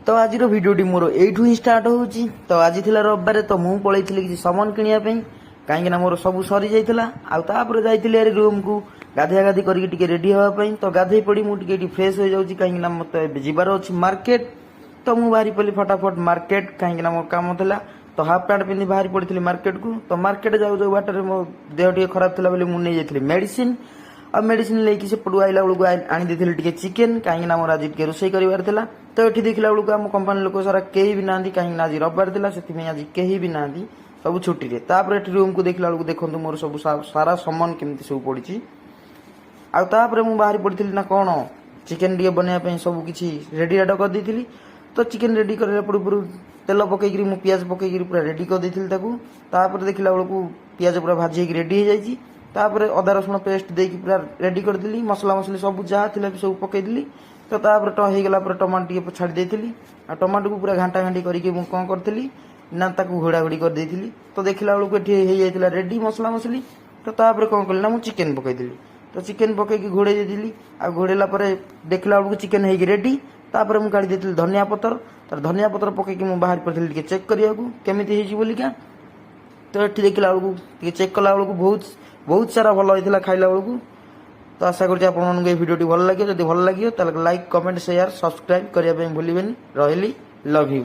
तो आज भिडटी more you he start हो तो आज थी रविवार तो मुझे पलि किसी सामान किणापी कहीं मोर सब सरी जाइला आउे जाइए रूम को गाधिया गाधी करके रेडी हाँपाई तो गाधे पड़ी मुझे फ्रेश हो जाऊँगी कहीं मत जबार अच्छी मार्केट तो मुझे बाहरी पड़ी फटाफट मार्केट कहीं मोर कम था तो हाफ पैंट पिंधि बाहरी पड़ी मार्केट को तो मार्केट जाऊ जाऊ बाटर मो देह टे खराब था बोली मुझे नहीं मेडिसिन आ मेडिसिन लेकिन से पड़ू आइला बेलू आनी देती चिकेन कहीं मोर आज रोषे कर तो ये देखला बेलू आम कंपानी लोक सारा कहीं भी ना कहीं आज रविवार था से आज कहीं भी ना सब छुट्टी रे रूम को देखला बेलू देखो मोर सब सारा सामान केमती सब पड़ी आउे मुझे बाहरी पड़ी ना कौन चिकेन टे बनवाई सब किसी रेडी राड कर देती तो चिकेन रेडी कर पूर्व तेल पकईकि मुझे पियाज पकईकि पूरा रेडी कर देती देखला बेलू पियाज पूरा भाजी रेडी हो जाइए तापर अदा रसुण पेस्ट देकी पूरा रेडी करदेली मसला मसली सब जहाँ थी सब पकईदेली तो होगला पूरा टमाटो टे छाड़ी देती आ टमाटो को पूरा घाटा घाटी करके कौन करी ना घोड़ा घोड़ी कर देती तो देखला बेलू ये रेडी मसला मसली तो कौन कली ना मुझे चिकेन पकईदेली तो चिकेन पकईकि घोड़े देली आ घोड़ेला देखला बेलू चिकेन हो रेडी तापर मुझे काढ़ी देती धनिया पतर तर धनिया पतर पकईकि मुझे बाहर पड़ी चेक करिया केमिति बोलिका तो ये देखला बेलू चेक कला बेलू बहुत सारा भल होता खाइला बेलू तो आशा करूँ भिडियो भल लगे जब भल लगे तो लाइक कमेंट शेयर सब्सक्राइब करने भूलें रही लव यू।